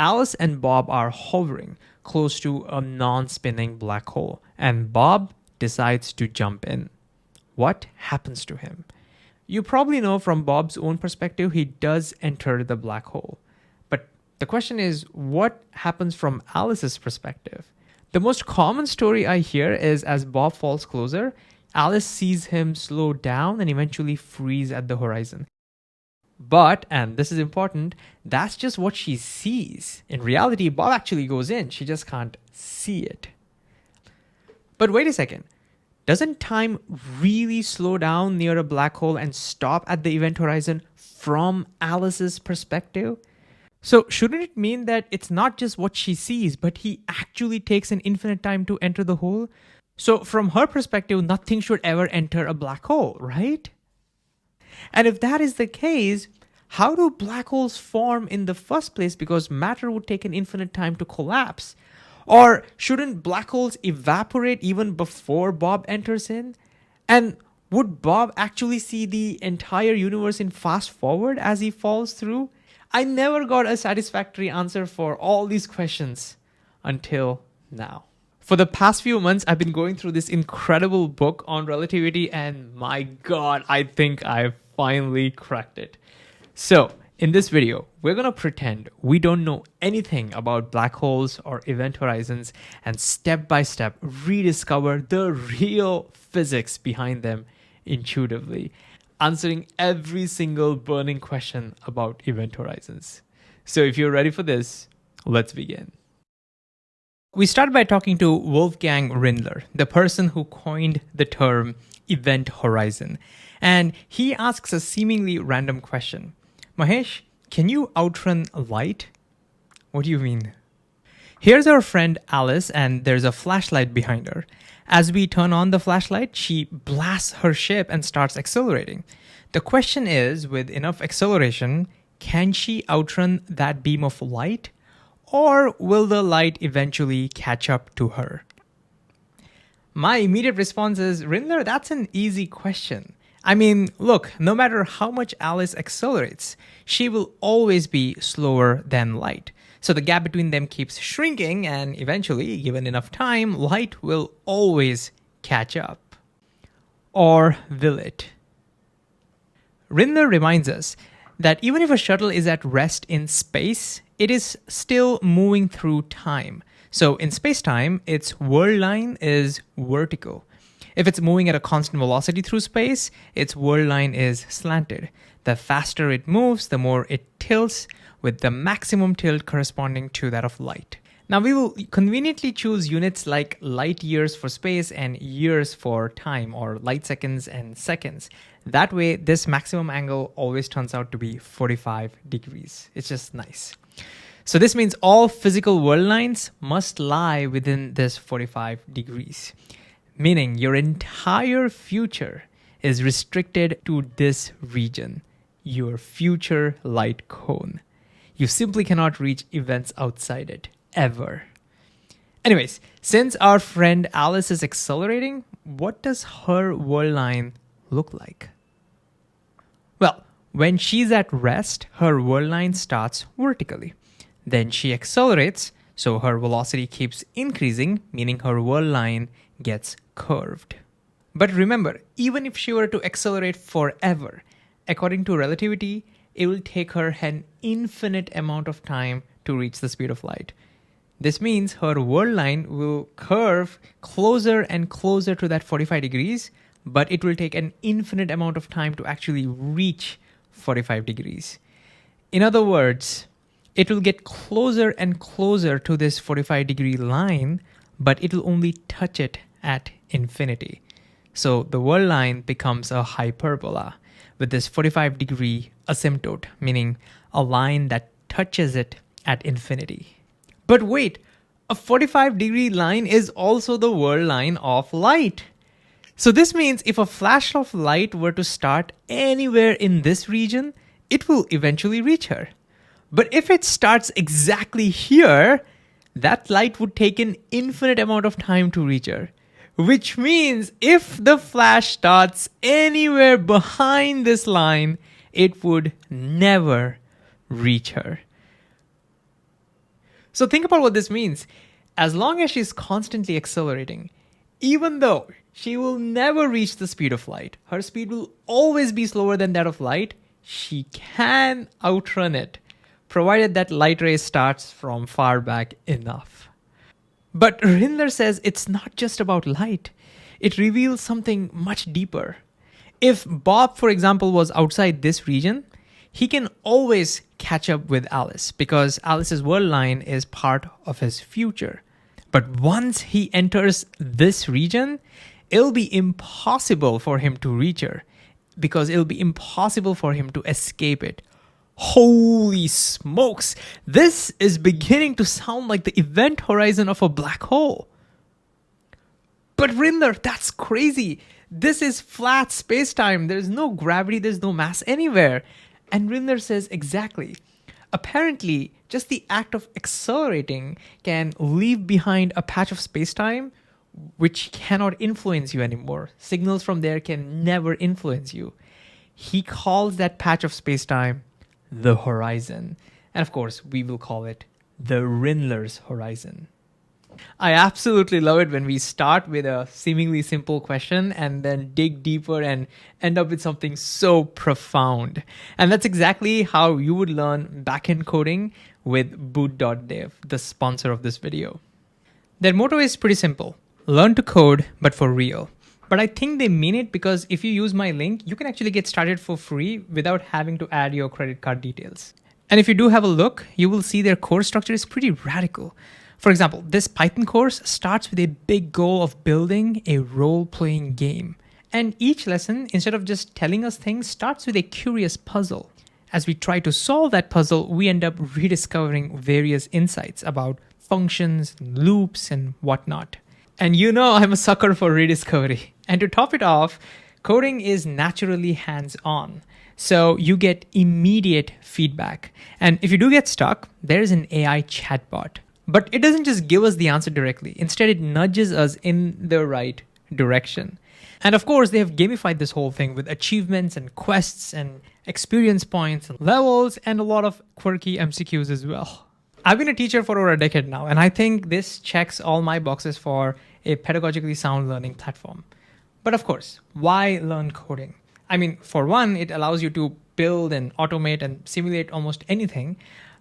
Alice and Bob are hovering close to a non-spinning black hole, and Bob decides to jump in. What happens to him? You probably know from Bob's own perspective, he does enter the black hole. But the question is, what happens from Alice's perspective? The most common story I hear is as Bob falls closer, Alice sees him slow down and eventually freeze at the horizon. But, and this is important, that's just what she sees. In reality, Bob actually goes in. She just can't see it. But wait a second. Doesn't time really slow down near a black hole and stop at the event horizon from Alice's perspective? So shouldn't it mean that it's not just what she sees, but he actually takes an infinite time to enter the hole? So from her perspective, nothing should ever enter a black hole, right? And if that is the case, how do black holes form in the first place? Because matter would take an infinite time to collapse. Or shouldn't black holes evaporate even before Bob enters in? And would Bob actually see the entire universe in fast forward as he falls through? I never got a satisfactory answer for all these questions until now. For the past few months, I've been going through this incredible book on relativity, and my God, I think I've finally cracked it. So in this video, we're going to pretend we don't know anything about black holes or event horizons and step by step rediscover the real physics behind them intuitively, answering every single burning question about event horizons. So if you're ready for this, let's begin. We start by talking to Wolfgang Rindler, the person who coined the term event horizon. And he asks a seemingly random question. Mahesh, can you outrun light? What do you mean? Here's our friend Alice, and there's a flashlight behind her. As we turn on the flashlight, she blasts her ship and starts accelerating. The question is, with enough acceleration, can she outrun that beam of light? Or will the light eventually catch up to her? My immediate response is, Rindler, that's an easy question. I mean, look, no matter how much Alice accelerates, she will always be slower than light. So the gap between them keeps shrinking, and eventually, given enough time, light will always catch up. Or will it? Rindler reminds us that even if a shuttle is at rest in space, it is still moving through time. So in space-time, its whirl line is vertical. If it's moving at a constant velocity through space, its whirl line is slanted. The faster it moves, the more it tilts, with the maximum tilt corresponding to that of light. Now we will conveniently choose units like light years for space and years for time, or light seconds and seconds. That way, this maximum angle always turns out to be 45 degrees. It's just nice. So this means all physical whirl lines must lie within this 45 degrees, meaning your entire future is restricted to this region, your future light cone. You simply cannot reach events outside it, ever. Anyways, since our friend Alice is accelerating, what does her whirl line look like? Well, when she's at rest, her whirl line starts vertically. Then she accelerates, so her velocity keeps increasing, meaning her whirl line gets curved. But remember, even if she were to accelerate forever, according to relativity, it will take her an infinite amount of time to reach the speed of light. This means her whirl line will curve closer and closer to that 45 degrees, but it will take an infinite amount of time to actually reach 45 degrees. In other words, it will get closer and closer to this 45 degree line, but it will only touch it at infinity. So the whirl line becomes a hyperbola with this 45 degree asymptote, meaning a line that touches it at infinity. But wait, a 45 degree line is also the whirl line of light. So this means if a flash of light were to start anywhere in this region, it will eventually reach her. But if it starts exactly here, that light would take an infinite amount of time to reach her. Which means if the flash starts anywhere behind this line, it would never reach her. So think about what this means. As long as she's constantly accelerating, even though she will never reach the speed of light, her speed will always be slower than that of light, she can outrun it, provided that light ray starts from far back enough. But Rindler says it's not just about light. It reveals something much deeper. If Bob, for example, was outside this region, he can always catch up with Alice because Alice's world line is part of his future. But once he enters this region, it'll be impossible for him to reach her because it'll be impossible for him to escape it. Holy smokes! This is beginning to sound like the event horizon of a black hole. But Rindler, that's crazy. This is flat spacetime. There's no gravity, there's no mass anywhere. And Rindler says exactly. Apparently, just the act of accelerating can leave behind a patch of spacetime which cannot influence you anymore. Signals from there can never influence you. He calls that patch of spacetime the horizon. And of course, we will call it the Rindler's horizon. I absolutely love it when we start with a seemingly simple question and then dig deeper and end up with something so profound. And that's exactly how you would learn backend coding with Boot.dev, the sponsor of this video. Their motto is pretty simple: learn to code, but for real. But I think they mean it because if you use my link, you can actually get started for free without having to add your credit card details. And if you do have a look, you will see their course structure is pretty radical. For example, this Python course starts with a big goal of building a role-playing game. And each lesson, instead of just telling us things, starts with a curious puzzle. As we try to solve that puzzle, we end up rediscovering various insights about functions, loops, and whatnot. And you know I'm a sucker for rediscovery. And to top it off, coding is naturally hands-on. So you get immediate feedback. And if you do get stuck, there's an AI chatbot. But it doesn't just give us the answer directly. Instead, it nudges us in the right direction. And of course, they have gamified this whole thing with achievements and quests and experience points and levels and a lot of quirky MCQs as well. I've been a teacher for over a decade now, and I think this checks all my boxes for a pedagogically sound learning platform. But of course, why learn coding? I mean, for one, it allows you to build and automate and simulate almost anything.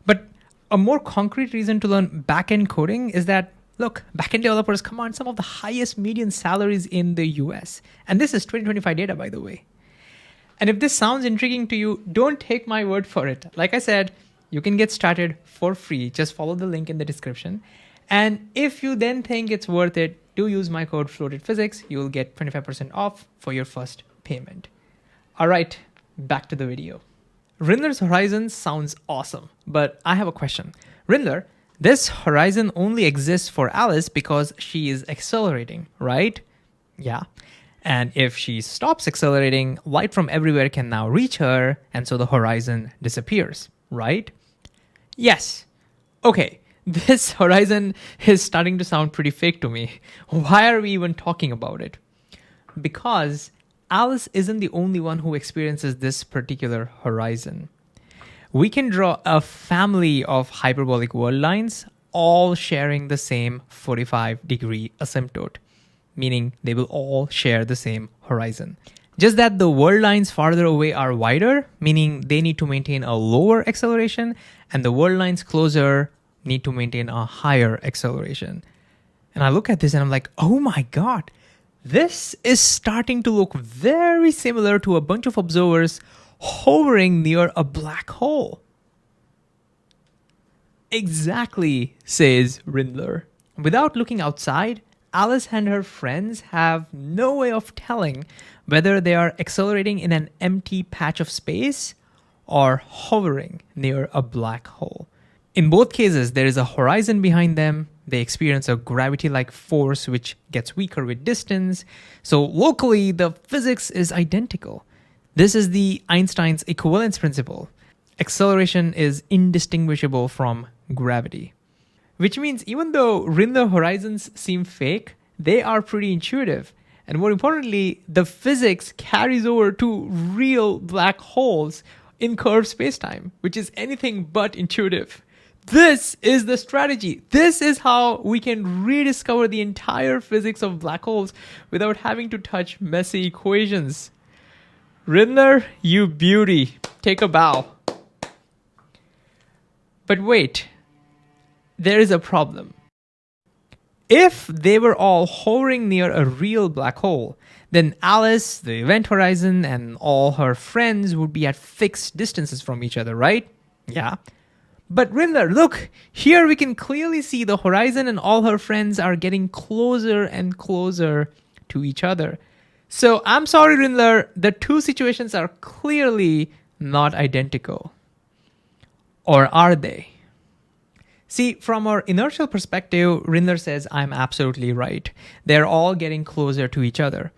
But a more concrete reason to learn backend coding is that, look, backend developers command some of the highest median salaries in the US. And this is 2025 data, by the way. And if this sounds intriguing to you, don't take my word for it. Like I said, you can get started for free. Just follow the link in the description. And if you then think it's worth it, do use my code FloatHeadPhysics. You will get 25% off for your first payment. All right, back to the video. Rindler's horizon sounds awesome, but I have a question. Rindler, this horizon only exists for Alice because she is accelerating, right? Yeah. And if she stops accelerating, light from everywhere can now reach her, and so the horizon disappears, right? Yes. Okay, this horizon is starting to sound pretty fake to me. Why are we even talking about it? Because Alice isn't the only one who experiences this particular horizon. We can draw a family of hyperbolic world lines, all sharing the same 45-degree asymptote, meaning they will all share the same horizon. Just that the world lines farther away are wider, meaning they need to maintain a lower acceleration, and the world lines closer need to maintain a higher acceleration. And I look at this and I'm like, oh my God, this is starting to look very similar to a bunch of observers hovering near a black hole. Exactly, says Rindler. Without looking outside, Alice and her friends have no way of telling whether they are accelerating in an empty patch of space or hovering near a black hole. In both cases, there is a horizon behind them. They experience a gravity-like force which gets weaker with distance. So locally, the physics is identical. This is the Einstein's equivalence principle. Acceleration is indistinguishable from gravity. Which means even though Rindler horizons seem fake, they are pretty intuitive. And more importantly, the physics carries over to real black holes in curved spacetime, which is anything but intuitive. This is the strategy. This is how we can rediscover the entire physics of black holes without having to touch messy equations. Rindler, you beauty. Take a bow. But wait, there is a problem. If they were all hovering near a real black hole, then Alice, the event horizon, and all her friends would be at fixed distances from each other, right? Yeah. But Rindler, look, here we can clearly see the horizon and all her friends are getting closer and closer to each other. So I'm sorry, Rindler, the two situations are clearly not identical. Or are they? See, from our inertial perspective, Rindler says I'm absolutely right. They're all getting closer to each other.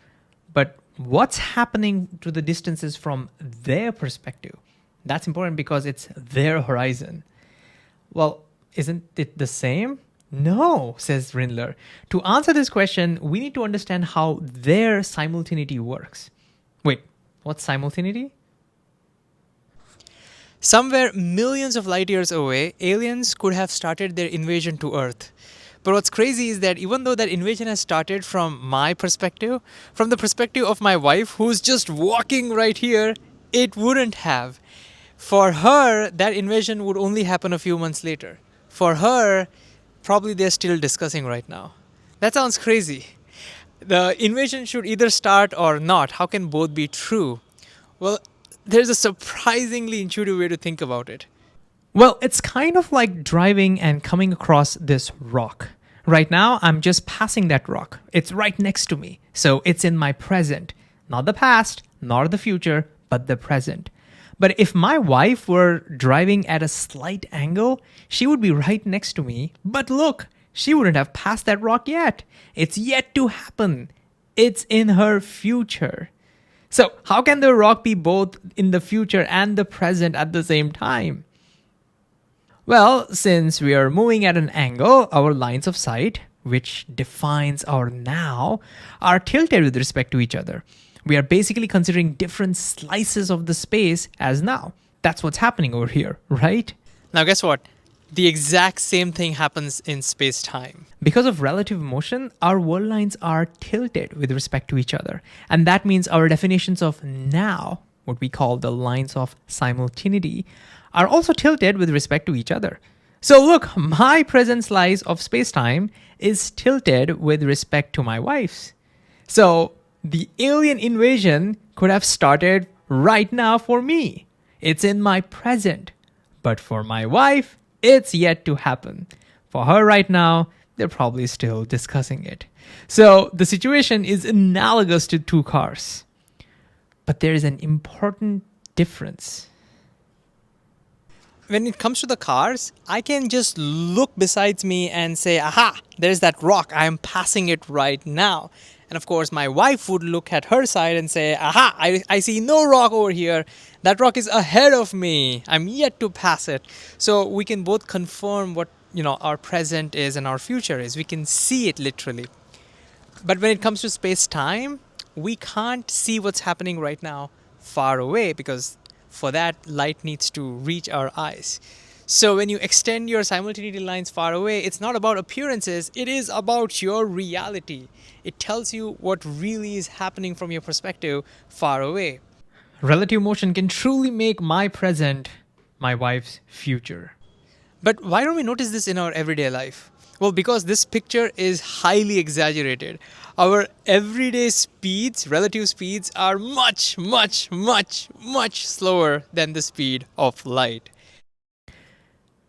But what's happening to the distances from their perspective? That's important because it's their horizon. Well, isn't it the same? No, says Rindler. To answer this question, we need to understand how their simultaneity works. Wait, what's simultaneity? Somewhere millions of light years away, aliens could have started their invasion to Earth. But what's crazy is that even though that invasion has started from my perspective, from the perspective of my wife, who's just walking right here, it wouldn't have. For her, that invasion would only happen a few months later. For her, probably they're still discussing right now. That sounds crazy. The invasion should either start or not. How can both be true? Well, there's a surprisingly intuitive way to think about it. Well, it's kind of like driving and coming across this rock. Right now, I'm just passing that rock. It's right next to me. So it's in my present. Not the past, nor the future, but the present. But if my wife were driving at a slight angle, she would be right next to me. But look, she wouldn't have passed that rock yet. It's yet to happen. It's in her future. So how can the rock be both in the future and the present at the same time? Well, since we are moving at an angle, our lines of sight, which defines our now, are tilted with respect to each other. We are basically considering different slices of the space as now. That's what's happening over here, right? Now guess what? The exact same thing happens in space-time. Because of relative motion, our world lines are tilted with respect to each other. And that means our definitions of now, what we call the lines of simultaneity, are also tilted with respect to each other. So look, my present slice of space-time is tilted with respect to my wife's. So the alien invasion could have started right now for me. It's in my present. But for my wife, it's yet to happen. For her right now, they're probably still discussing it. So the situation is analogous to two cars. But there is an important difference. When it comes to the cars, I can just look besides me and say, aha, there's that rock. I am passing it right now. And of course, my wife would look at her side and say, aha, I see no rock over here. That rock is ahead of me. I'm yet to pass it. So we can both confirm what our present is and our future is. We can see it literally. But when it comes to space-time, we can't see what's happening right now far away because for that, light needs to reach our eyes. So when you extend your simultaneity lines far away, it's not about appearances, it is about your reality. It tells you what really is happening from your perspective far away. Relative motion can truly make my present my wife's future. But why don't we notice this in our everyday life? Well, because this picture is highly exaggerated. Our everyday speeds, relative speeds, are much, much, much, much slower than the speed of light.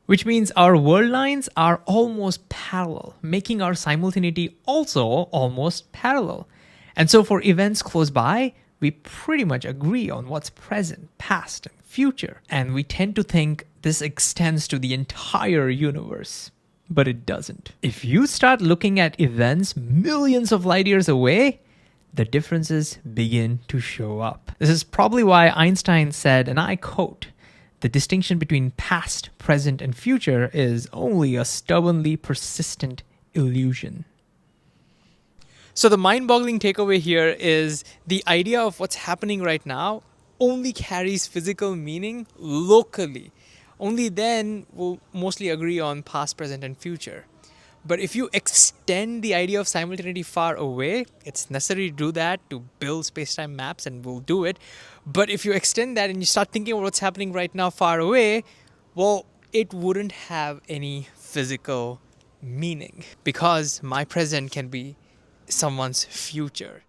Which means our world lines are almost parallel, making our simultaneity also almost parallel. And so for events close by, we pretty much agree on what's present, past, and future. And we tend to think this extends to the entire universe. But it doesn't. If you start looking at events millions of light years away, the differences begin to show up. This is probably why Einstein said, and I quote, "The distinction between past, present, and future is only a stubbornly persistent illusion." So the mind-boggling takeaway here is the idea of what's happening right now only carries physical meaning locally. Only then we'll mostly agree on past, present, and future. But if you extend the idea of simultaneity far away, it's necessary to do that to build space-time maps, and we'll do it. But if you extend that and you start thinking about what's happening right now far away, well, it wouldn't have any physical meaning because my present can be someone's future.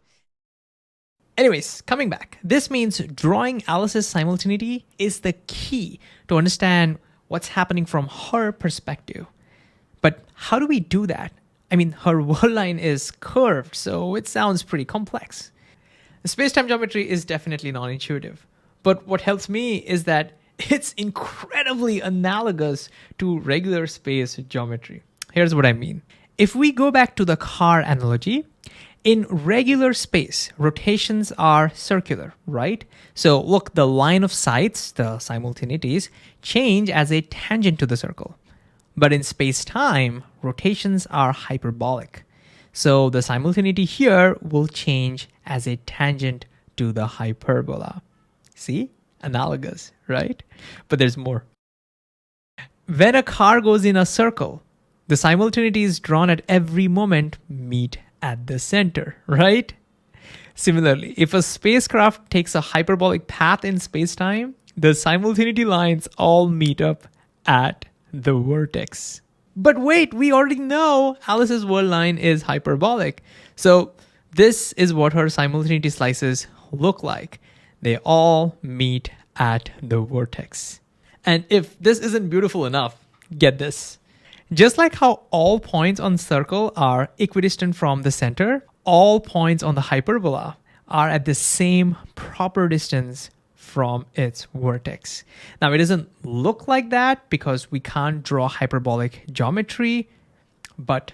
Anyways, coming back, this means drawing Alice's simultaneity is the key to understand what's happening from her perspective. But how do we do that? I mean, her world line is curved, so it sounds pretty complex. The space-time geometry is definitely non-intuitive. But what helps me is that it's incredibly analogous to regular space geometry. Here's what I mean. If we go back to the car analogy, in regular space, rotations are circular, right? So look, the line of sights, the simultaneities, change as a tangent to the circle. But in space-time, rotations are hyperbolic. So the simultaneity here will change as a tangent to the hyperbola. See? Analogous, right? But there's more. When a car goes in a circle, the simultaneities drawn at every moment meet at the center, right? Similarly, if a spacecraft takes a hyperbolic path in space-time, the simultaneity lines all meet up at the vertex. But wait, we already know Alice's world line is hyperbolic. So this is what her simultaneity slices look like. They all meet at the vertex. And if this isn't beautiful enough, get this. Just like how all points on circle are equidistant from the center, all points on the hyperbola are at the same proper distance from its vertex. Now, it doesn't look like that because we can't draw hyperbolic geometry, but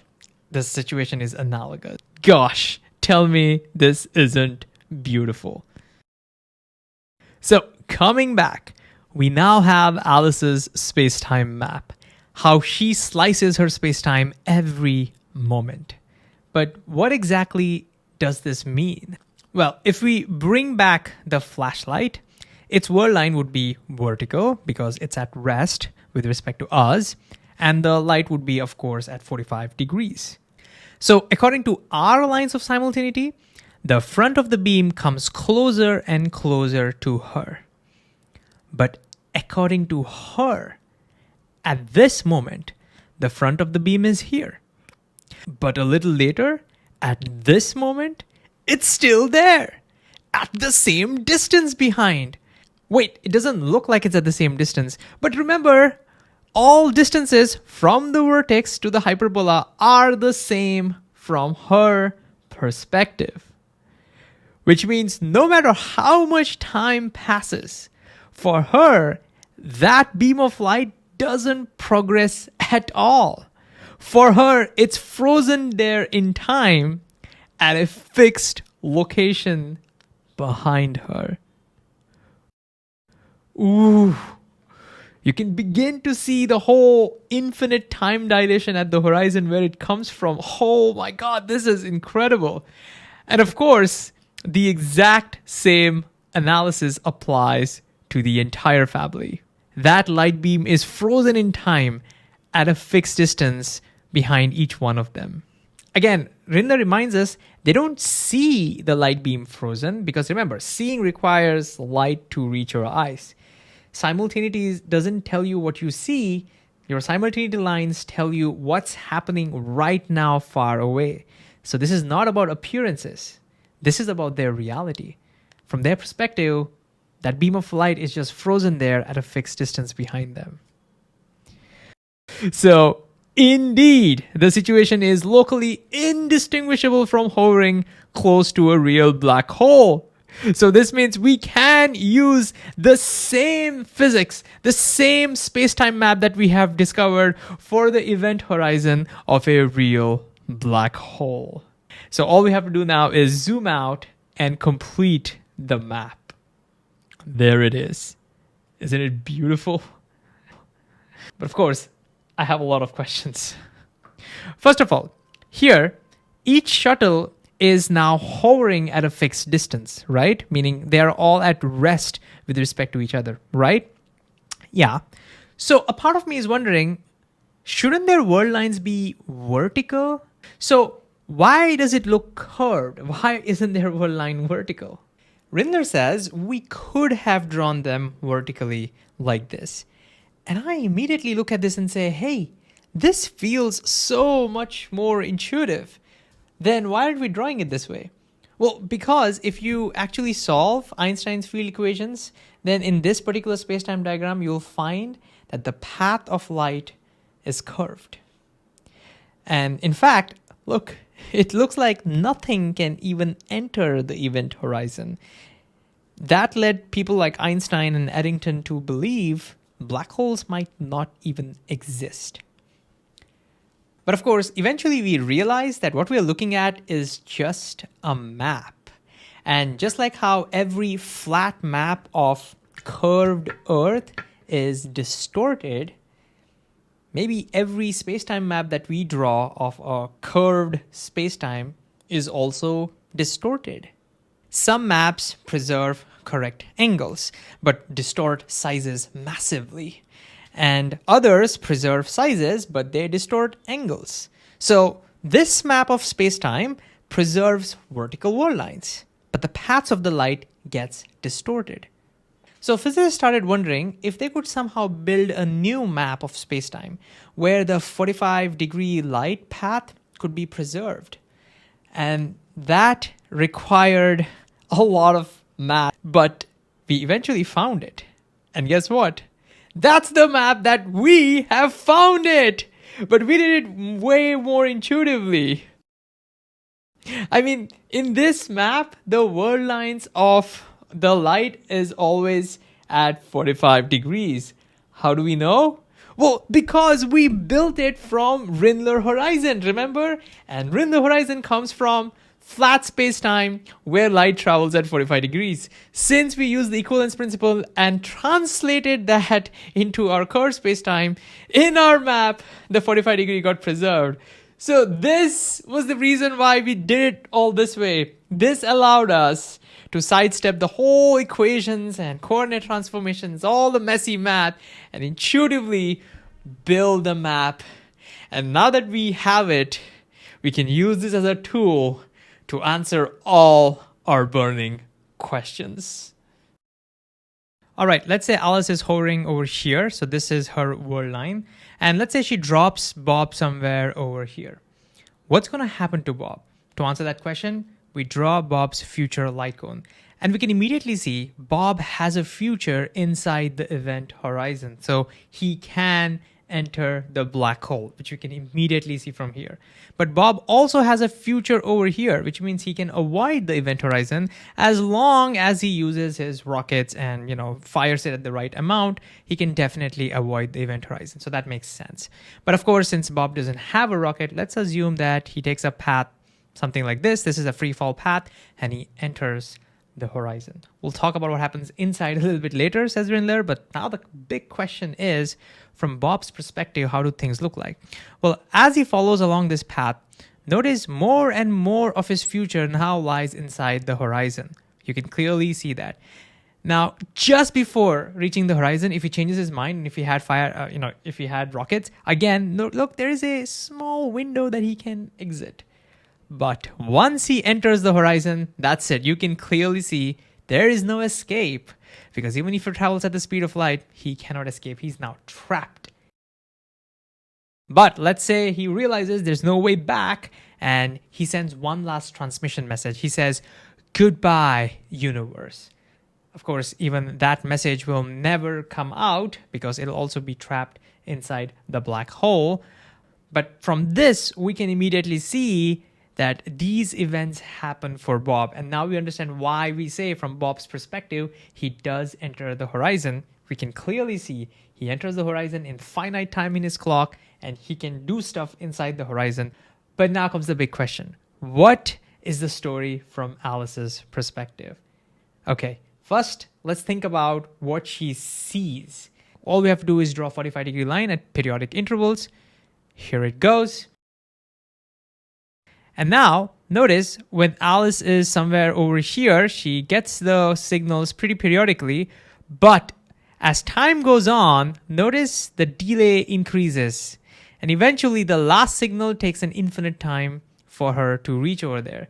the situation is analogous. Gosh, tell me this isn't beautiful. So, coming back, we now have Alice's space-time map, how she slices her space-time every moment. But what exactly does this mean? Well, if we bring back the flashlight, its world line would be vertical because it's at rest with respect to us, and the light would be, of course, at 45 degrees. So according to our lines of simultaneity, the front of the beam comes closer and closer to her. But according to her, at this moment, the front of the beam is here. But a little later, at this moment, it's still there, at the same distance behind. Wait, it doesn't look like it's at the same distance. But remember, all distances from the vertex to the hyperbola are the same from her perspective. Which means no matter how much time passes, for her, that beam of light doesn't progress at all. For her, it's frozen there in time at a fixed location behind her. Ooh, you can begin to see the whole infinite time dilation at the horizon where it comes from. Oh my God, this is incredible. And of course, the exact same analysis applies to the entire family. That light beam is frozen in time at a fixed distance behind each one of them. Again, Rindler reminds us they don't see the light beam frozen because remember, seeing requires light to reach your eyes. Simultaneity doesn't tell you what you see. Your simultaneity lines tell you what's happening right now far away. So this is not about appearances. This is about their reality. From their perspective, that beam of light is just frozen there at a fixed distance behind them. So indeed, the situation is locally indistinguishable from hovering close to a real black hole. So this means we can use the same physics, the same space-time map that we have discovered for the event horizon of a real black hole. So all we have to do now is zoom out and complete the map. There it is. Isn't it beautiful? But of course, I have a lot of questions. First of all, here, each shuttle is now hovering at a fixed distance, right? Meaning they are all at rest with respect to each other, right? Yeah. So a part of me is wondering, shouldn't their world lines be vertical? So why does it look curved? Why isn't their world line vertical? Rindler says we could have drawn them vertically like this. And I immediately look at this and say, hey, this feels so much more intuitive. Then why aren't we drawing it this way? Well, because if you actually solve Einstein's field equations, then in this particular spacetime diagram, you'll find that the path of light is curved. And in fact, look, it looks like nothing can even enter the event horizon. That led people like Einstein and Eddington to believe black holes might not even exist. But of course, eventually we realized that what we're looking at is just a map. And just like how every flat map of curved Earth is distorted, maybe every spacetime map that we draw of a curved spacetime is also distorted. Some maps preserve correct angles, but distort sizes massively. And others preserve sizes, but they distort angles. So this map of spacetime preserves vertical world lines, but the paths of the light gets distorted. So physicists started wondering if they could somehow build a new map of spacetime where the 45-degree light path could be preserved. And that required a lot of math, but we eventually found it. And guess what? That's the map that we have found it! But we did it way more intuitively. I mean, in this map, the world lines of the light is always at 45 degrees. How do we know? Well, because we built it from Rindler horizon, remember? And Rindler horizon comes from flat space-time where light travels at 45 degrees. Since we used the equivalence principle and translated that into our curved space-time, in our map, the 45 degree got preserved. So this was the reason why we did it all this way. This allowed us to sidestep the whole equations and coordinate transformations, all the messy math, and intuitively build a map. And now that we have it, we can use this as a tool to answer all our burning questions. All right, let's say Alice is hovering over here. So this is her world line. And let's say she drops Bob somewhere over here. What's going to happen to Bob? To answer that question, we draw Bob's future light cone. And we can immediately see Bob has a future inside the event horizon. So he can enter the black hole, which you can immediately see from here. But Bob also has a future over here, which means he can avoid the event horizon as long as he uses his rockets and, fires it at the right amount. He can definitely avoid the event horizon. So that makes sense. But of course, since Bob doesn't have a rocket, let's assume that he takes a path, something like this. This is a free fall path, and he enters the horizon. We'll talk about what happens inside a little bit later, says Rindler, but now the big question is, from Bob's perspective, how do things look like? Well, as he follows along this path, notice more and more of his future now lies inside the horizon. You can clearly see that. Now, just before reaching the horizon, if he changes his mind and if he had if he had rockets, again, look, there is a small window that he can exit. But once he enters the horizon, that's it. You can clearly see there is no escape, because even if he travels at the speed of light, he cannot escape. He's now trapped. But let's say he realizes there's no way back, and he sends one last transmission message. He says, "Goodbye, universe." Of course, even that message will never come out because it'll also be trapped inside the black hole. But from this, we can immediately see that these events happen for Bob. And now we understand why we say, from Bob's perspective, he does enter the horizon. We can clearly see he enters the horizon in finite time in his clock, and he can do stuff inside the horizon. But now comes the big question. What is the story from Alice's perspective? Okay, first, let's think about what she sees. All we have to do is draw a 45-degree line at periodic intervals. Here it goes. And now, notice when Alice is somewhere over here, she gets the signals pretty periodically, but As time goes on, notice the delay increases, and eventually the last signal takes an infinite time for her to reach over there,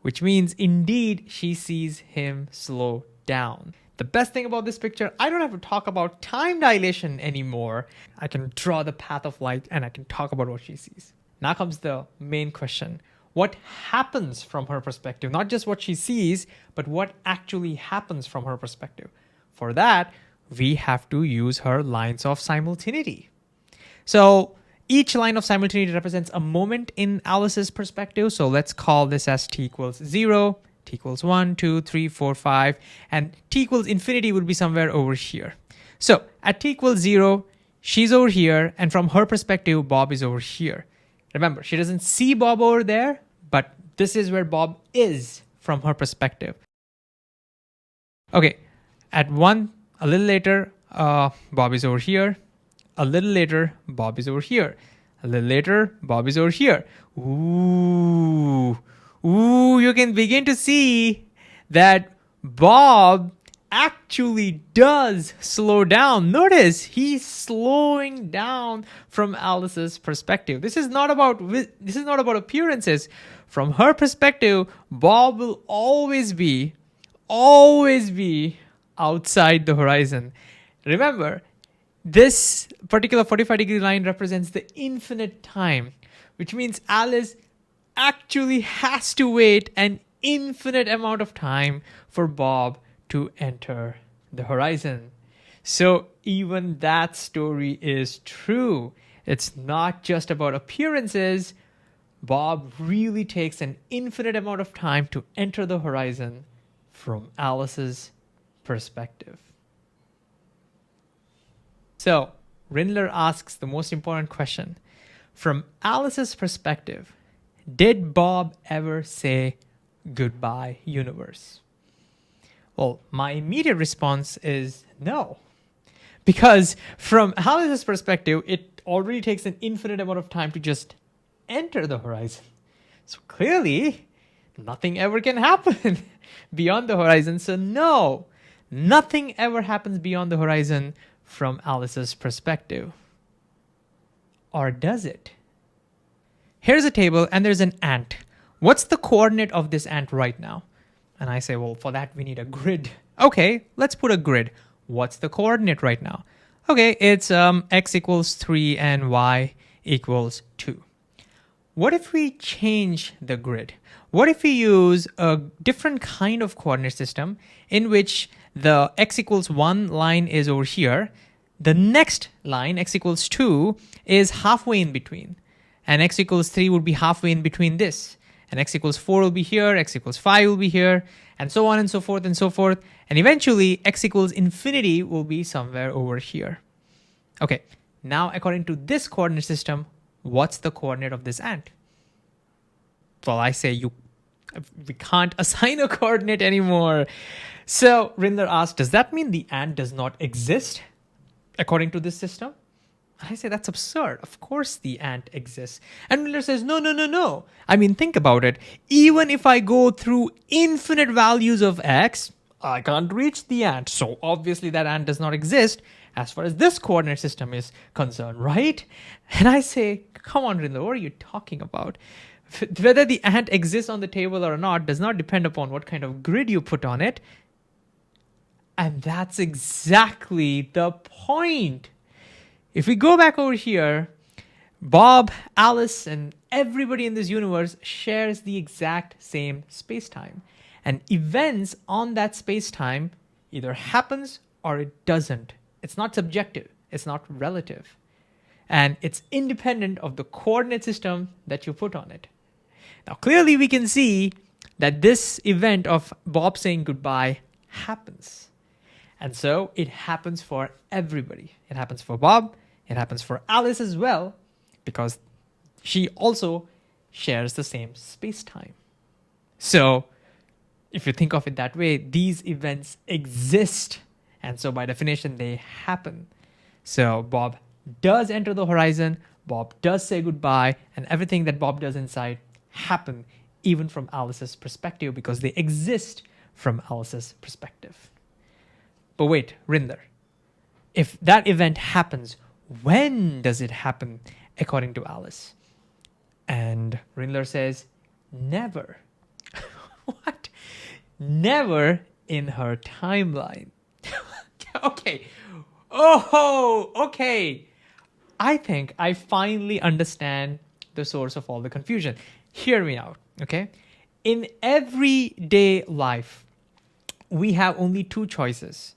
which means indeed she sees him slow down. The best thing about this picture, I don't have to talk about time dilation anymore. I can draw the path of light and I can talk about what she sees. Now comes the main question. What happens from her perspective? Not just what she sees, but what actually happens from her perspective. For that, we have to use her lines of simultaneity. So each line of simultaneity represents a moment in Alice's perspective. So let's call this as t equals 0, t equals 1, 2, 3, 4, 5, and t equals infinity would be somewhere over here. So at t equals 0, she's over here, and from her perspective, Bob is over here. Remember, she doesn't see Bob over there, but this is where Bob is from her perspective. Okay, at 1, a little later, Bob is over here. A little later, Bob is over here. A little later, Bob is over here. Ooh, you can begin to see that Bob actually does slow down. Notice he's slowing down from Alice's perspective. This is not about appearances. From her perspective, Bob will always be outside the horizon. Remember, this particular 45-degree line represents the infinite time, which means Alice actually has to wait an infinite amount of time for Bob to enter the horizon. So even that story is true. It's not just about appearances. Bob really takes an infinite amount of time to enter the horizon from Alice's perspective. So Rindler asks the most important question. From Alice's perspective, did Bob ever say goodbye, universe? Well, my immediate response is no. Because from Alice's perspective, it already takes an infinite amount of time to just enter the horizon. So clearly, nothing ever can happen beyond the horizon. So no, nothing ever happens beyond the horizon from Alice's perspective. Or does it? Here's a table and there's an ant. What's the coordinate of this ant right now? And I say, well, for that we need a grid. Okay, let's put a grid. What's the coordinate right now? Okay, it's x equals 3 and y equals 2. What if we change the grid? What if we use a different kind of coordinate system in which the x equals 1 line is over here, the next line, x equals 2, is halfway in between, and x equals 3 would be halfway in between this, and x equals 4 will be here, x equals 5 will be here, and so on and so forth and so forth, and eventually x equals infinity will be somewhere over here. Okay, now according to this coordinate system, what's the coordinate of this ant? Well, I say we can't assign a coordinate anymore. So Rindler asked, does that mean the ant does not exist according to this system? I say that's absurd. Of course the ant exists. And Rindler says, no. I mean, think about it. Even if I go through infinite values of x, I can't reach the ant. So obviously that ant does not exist as far as this coordinate system is concerned, right? And I say, come on, Rindler, what are you talking about? Whether the ant exists on the table or not does not depend upon what kind of grid you put on it. And that's exactly the point. If we go back over here, Bob, Alice, and everybody in this universe shares the exact same space-time. And events on that space-time either happens or it doesn't. It's not subjective. It's not relative. And it's independent of the coordinate system that you put on it. Now, clearly we can see that this event of Bob saying goodbye happens. And so it happens for everybody. It happens for Bob. It happens for Alice as well, because she also shares the same space-time. So if you think of it that way, these events exist. And so by definition, they happen. So Bob does enter the horizon. Bob does say goodbye. And everything that Bob does inside happen even from Alice's perspective, because they exist from Alice's perspective. But wait, Rindler, If that event happens, when does it happen according to Alice? And Rindler says, never. What? Never in her timeline. Okay. Oh, okay. I think I finally understand the source of all the confusion. Hear me out, okay? In everyday life, we have only two choices.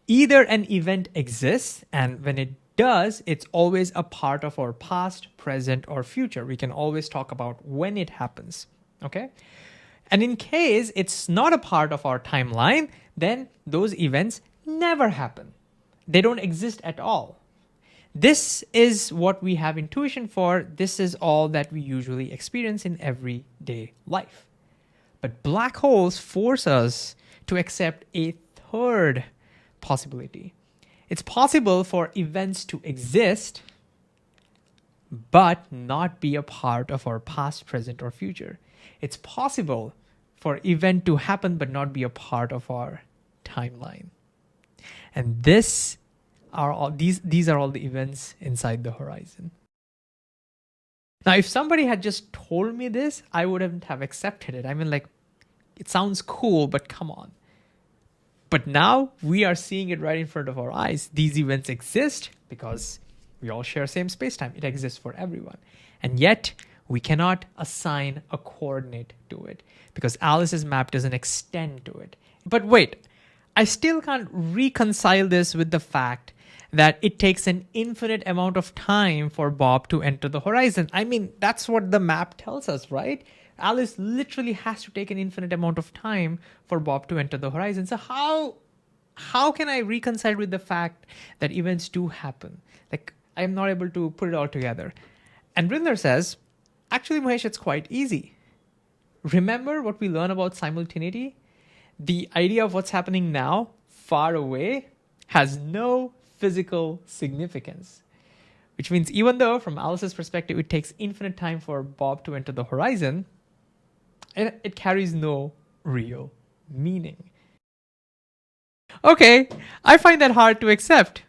Either an event exists, and when it does, it's always a part of our past, present, or future. We can always talk about when it happens, okay? And in case it's not a part of our timeline, then those events never happen. They don't exist at all. This is what we have intuition for. This is all that we usually experience in everyday life. But black holes force us to accept a third possibility. It's possible for events to exist, but not be a part of our past, present, or future. It's possible for event to happen, but not be a part of our timeline. And these are all the events inside the horizon. Now, if somebody had just told me this, I wouldn't have accepted it. I mean, like, it sounds cool, but come on. But now we are seeing it right in front of our eyes. These events exist because we all share same spacetime. It exists for everyone. And yet we cannot assign a coordinate to it because Alice's map doesn't extend to it. But wait, I still can't reconcile this with the fact that it takes an infinite amount of time for Bob to enter the horizon. I mean, that's what the map tells us, right? Alice literally has to take an infinite amount of time for Bob to enter the horizon. So how can I reconcile with the fact that events do happen? Like, I'm not able to put it all together. And Rindler says, actually, Mahesh, it's quite easy. Remember what we learned about simultaneity? The idea of what's happening now, far away, has no physical significance. Which means even though, from Alice's perspective, it takes infinite time for Bob to enter the horizon, it carries no real meaning. Okay, I find that hard to accept.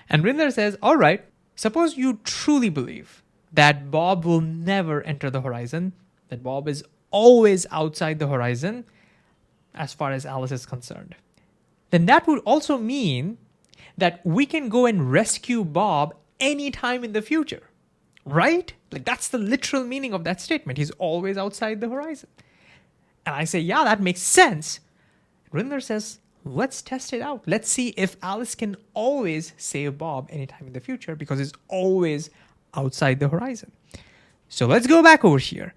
And Rindler says, all right, suppose you truly believe that Bob will never enter the horizon, that Bob is always outside the horizon, as far as Alice is concerned. Then that would also mean that we can go and rescue Bob anytime in the future, right? Like, that's the literal meaning of that statement. He's always outside the horizon. And I say, yeah, that makes sense. Rindler says, let's test it out. Let's see if Alice can always save Bob anytime in the future because he's always outside the horizon. So let's go back over here.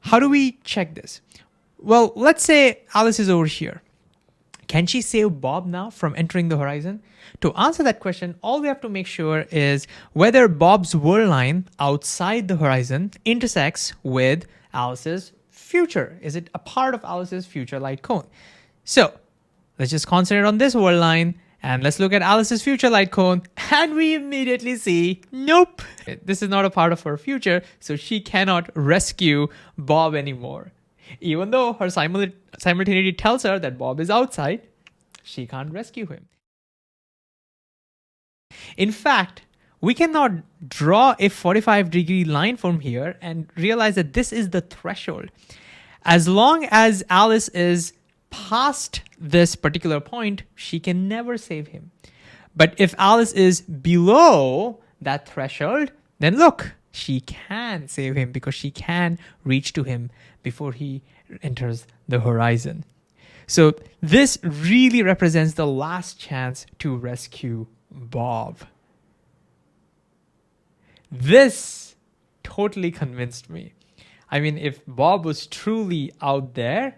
How do we check this? Well, let's say Alice is over here. Can she save Bob now from entering the horizon? To answer that question, all we have to make sure is whether Bob's whirl line outside the horizon intersects with Alice's future. Is it a part of Alice's future light cone? So let's just concentrate on this whirl line and let's look at Alice's future light cone, and we immediately see, nope, this is not a part of her future, so she cannot rescue Bob anymore. Even though her simultaneity tells her that Bob is outside, she can't rescue him. In fact, we cannot draw a 45-degree line from here and realize that this is the threshold. As long as Alice is past this particular point, she can never save him. But if Alice is below that threshold, then look, she can save him because she can reach to him before he enters the horizon. So this really represents the last chance to rescue Bob. This totally convinced me. I mean, if Bob was truly out there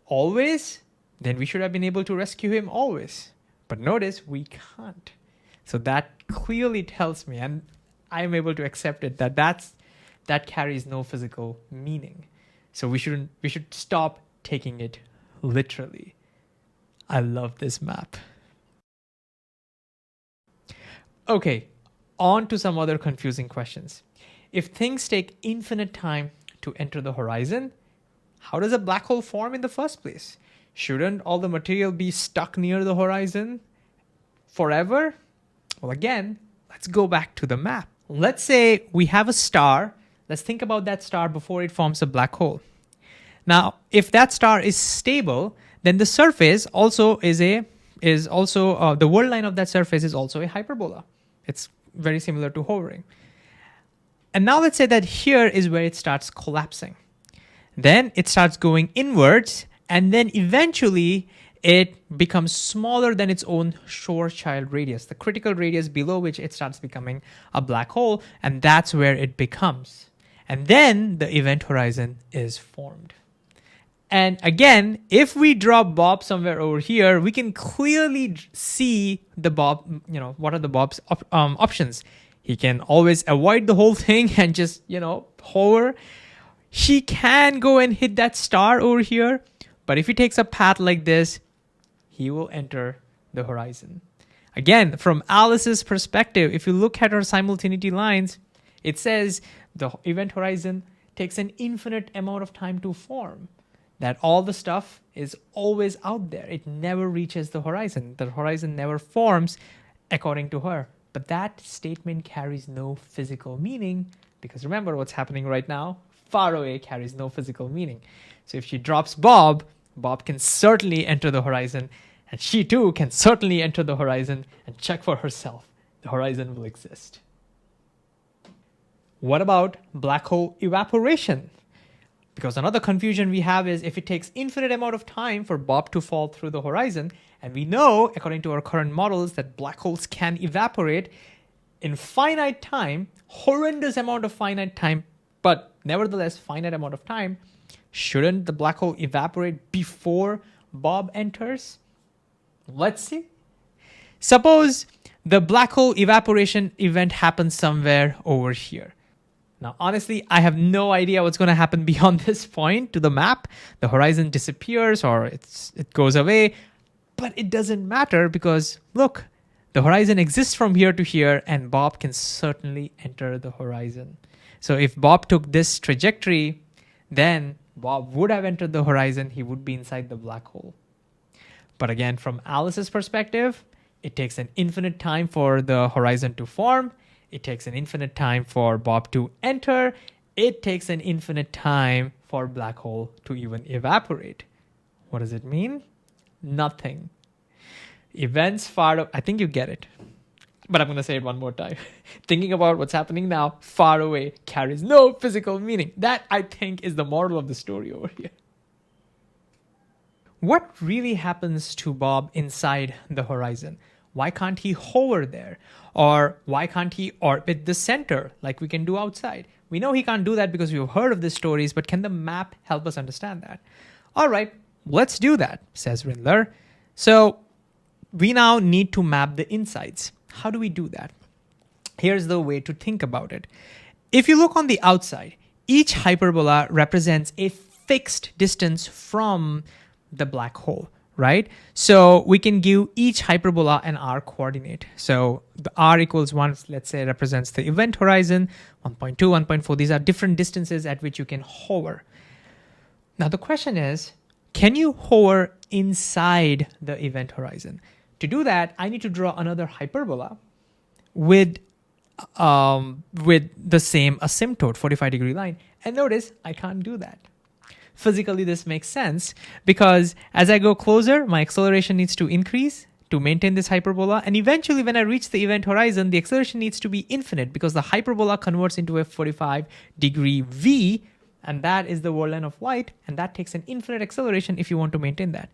always, then we should have been able to rescue him always. But notice we can't. So that clearly tells me, and I'm able to accept it, that carries no physical meaning. So we should stop taking it literally. I love this map. Okay, on to some other confusing questions. If things take infinite time to enter the horizon, how does a black hole form in the first place? Shouldn't all the material be stuck near the horizon forever? Well, again, let's go back to the map. Let's say we have a star. Let's think about that star before it forms a black hole. Now, if that star is stable, then the surface also the world line of that surface is also a hyperbola. It's very similar to hovering. And now let's say that here is where it starts collapsing. Then it starts going inwards, and then eventually it becomes smaller than its own Schwarzschild radius, the critical radius below which it starts becoming a black hole, and that's where it becomes. And then the event horizon is formed. And again, if we drop Bob somewhere over here, we can clearly see the Bob, what are the Bob's options. He can always avoid the whole thing and just, hover. He can go and hit that star over here. But if he takes a path like this, he will enter the horizon. Again, from Alice's perspective, if you look at her simultaneity lines, it says the event horizon takes an infinite amount of time to form. That all the stuff is always out there. It never reaches the horizon. The horizon never forms according to her. But that statement carries no physical meaning because remember what's happening right now? Far away carries no physical meaning. So if she drops Bob, Bob can certainly enter the horizon, and she too can certainly enter the horizon and check for herself. The horizon will exist. What about black hole evaporation? Because another confusion we have is if it takes infinite amount of time for Bob to fall through the horizon, and we know, according to our current models, that black holes can evaporate in finite time, horrendous amount of finite time, but nevertheless finite amount of time, shouldn't the black hole evaporate before Bob enters? Let's see. Suppose the black hole evaporation event happens somewhere over here. Now, honestly, I have no idea what's going to happen beyond this point to the map. The horizon disappears or it goes away, but it doesn't matter because look, the horizon exists from here to here and Bob can certainly enter the horizon. So if Bob took this trajectory, then Bob would have entered the horizon. He would be inside the black hole. But again, from Alice's perspective, it takes an infinite time for the horizon to form. It takes an infinite time for Bob to enter. It takes an infinite time for black hole to even evaporate. What does it mean? Nothing. Events far away. I think you get it. But I'm going to say it one more time. Thinking about what's happening now, far away, carries no physical meaning. That, I think, is the moral of the story over here. What really happens to Bob inside the horizon? Why can't he hover there? Or why can't he orbit the center like we can do outside? We know he can't do that because we've heard of these stories, but can the map help us understand that? All right, let's do that, says Rindler. So we now need to map the insides. How do we do that? Here's the way to think about it. If you look on the outside, each hyperbola represents a fixed distance from the black hole, right? So we can give each hyperbola an r coordinate. So the r equals 1, let's say, represents the event horizon, 1.2, 1.4. These are different distances at which you can hover. Now the question is, can you hover inside the event horizon? To do that, I need to draw another hyperbola with the same asymptote, 45-degree line. And notice I can't do that. Physically, this makes sense because as I go closer, my acceleration needs to increase to maintain this hyperbola. And eventually, when I reach the event horizon, the acceleration needs to be infinite because the hyperbola converts into a 45-degree V, and that is the world line of light. And that takes an infinite acceleration if you want to maintain that.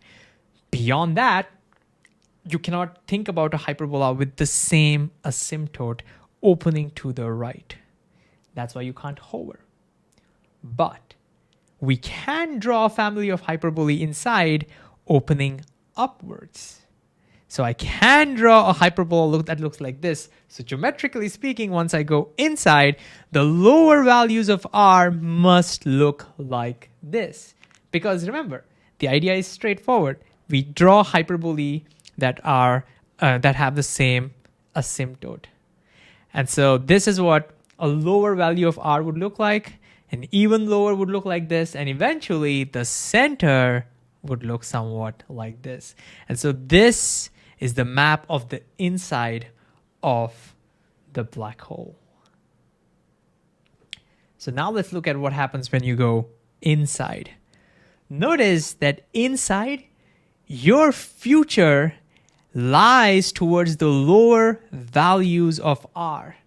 Beyond that, you cannot think about a hyperbola with the same asymptote opening to the right. That's why you can't hover. But we can draw a family of hyperbolae inside opening upwards. So I can draw a hyperbola that looks like this. So geometrically speaking, once I go inside, the lower values of r must look like this. Because remember, the idea is straightforward. We draw hyperbolae that have the same asymptote. And so this is what a lower value of r would look like. An even lower would look like this. And eventually the center would look somewhat like this. And so this is the map of the inside of the black hole. So now let's look at what happens when you go inside. Notice that inside, your future lies towards the lower values of R.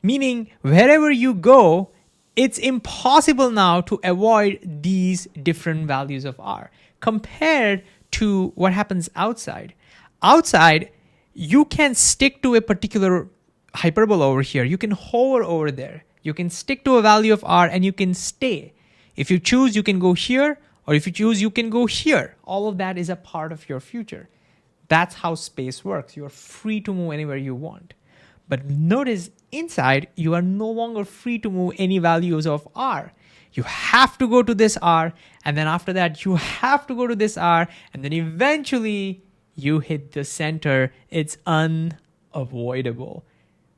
Meaning, wherever you go, it's impossible now to avoid these different values of R compared to what happens outside. Outside, you can stick to a particular hyperbola over here. You can hover over there. You can stick to a value of R and you can stay. If you choose, you can go here, or if you choose, you can go here. All of that is a part of your future. That's how space works. You are free to move anywhere you want. But notice inside, you are no longer free to move any values of R. You have to go to this R, and then after that, you have to go to this R, and then eventually you hit the center. It's unavoidable.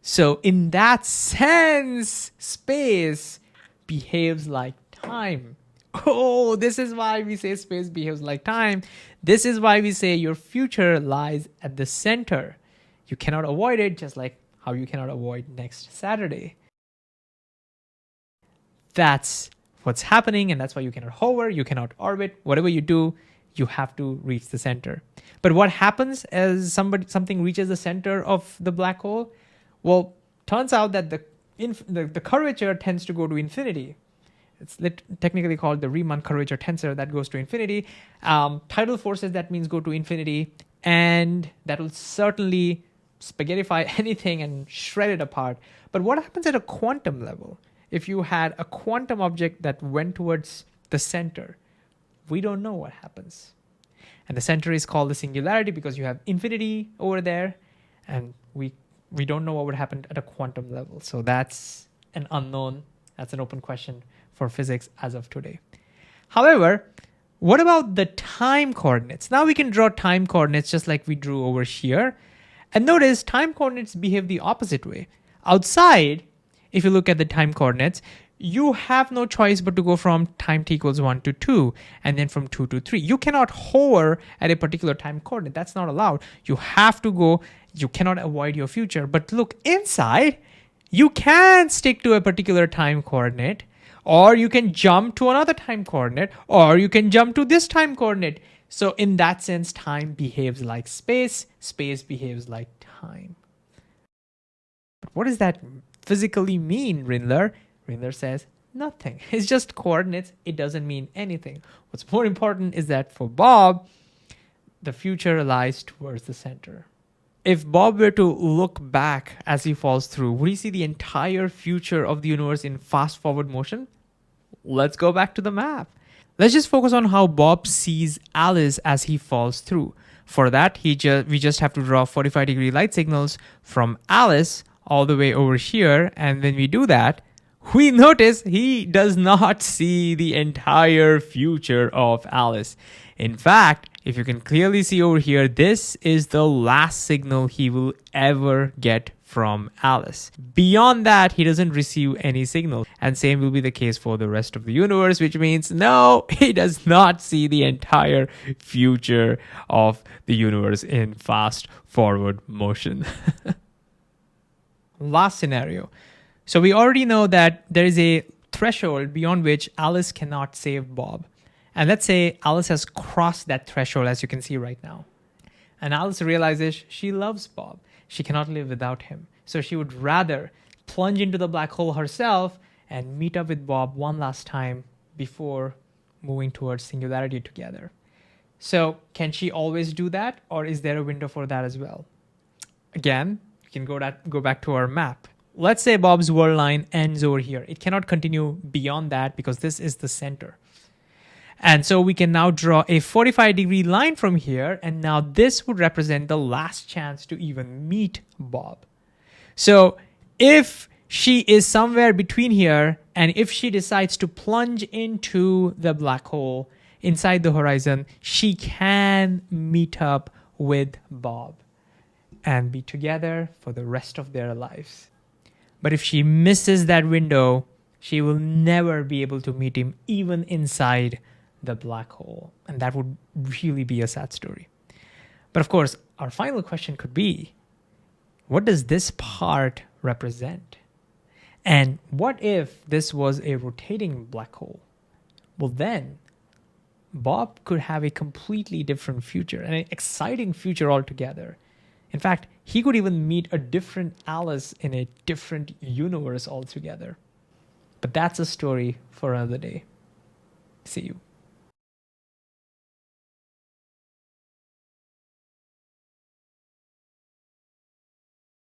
So in that sense, space behaves like time. Oh, this is why we say space behaves like time. This is why we say your future lies at the center. You cannot avoid it, just like how you cannot avoid next Saturday. That's what's happening, and that's why you cannot hover, you cannot orbit. Whatever you do, you have to reach the center. But what happens as something reaches the center of the black hole? Well, turns out that the curvature tends to go to infinity. It's technically called the Riemann curvature tensor that goes to infinity. Tidal forces, that means, go to infinity, and that will certainly spaghettify anything and shred it apart. But what happens at a quantum level? If you had a quantum object that went towards the center, we don't know what happens. And the center is called the singularity because you have infinity over there, and we don't know what would happen at a quantum level. So that's an unknown. That's an open question for physics as of today. However, what about the time coordinates? Now we can draw time coordinates just like we drew over here. And notice time coordinates behave the opposite way. Outside, if you look at the time coordinates, you have no choice but to go from time t equals 1 to 2, and then from 2 to 3. You cannot hover at a particular time coordinate. That's not allowed. You have to go. You cannot avoid your future. But look, inside, you can stick to a particular time coordinate, or you can jump to another time coordinate, or you can jump to this time coordinate. So in that sense, time behaves like space. Space behaves like time. But what does that physically mean, Rindler? Rindler says nothing. It's just coordinates. It doesn't mean anything. What's more important is that for Bob, the future lies towards the center. If Bob were to look back as he falls through, would he see the entire future of the universe in fast forward motion? Let's go back to the map. Let's just focus on how Bob sees Alice as he falls through. For that, we just have to draw 45-degree light signals from Alice all the way over here. And when we do that, we notice he does not see the entire future of Alice. In fact, if you can clearly see over here, this is the last signal he will ever get from Alice. Beyond that, he doesn't receive any signal. And same will be the case for the rest of the universe, which means no, he does not see the entire future of the universe in fast forward motion. Last scenario. So we already know that there is a threshold beyond which Alice cannot save Bob. And let's say Alice has crossed that threshold, as you can see right now. And Alice realizes she loves Bob. She cannot live without him. So she would rather plunge into the black hole herself and meet up with Bob one last time before moving towards singularity together. So can she always do that, or is there a window for that as well? Again, you can go back to our map. Let's say Bob's world line ends over here. It cannot continue beyond that because this is the center. And so we can now draw a 45-degree line from here, and now this would represent the last chance to even meet Bob. So if she is somewhere between here, and if she decides to plunge into the black hole inside the horizon, she can meet up with Bob and be together for the rest of their lives. But if she misses that window, she will never be able to meet him even inside the black hole. And that would really be a sad story. But of course, our final question could be, What does this part represent? And what if this was a rotating black hole? Well, then Bob could have a completely different future, an exciting future altogether. In fact, he could even meet a different Alice in a different universe altogether. But that's a story for another day. See you.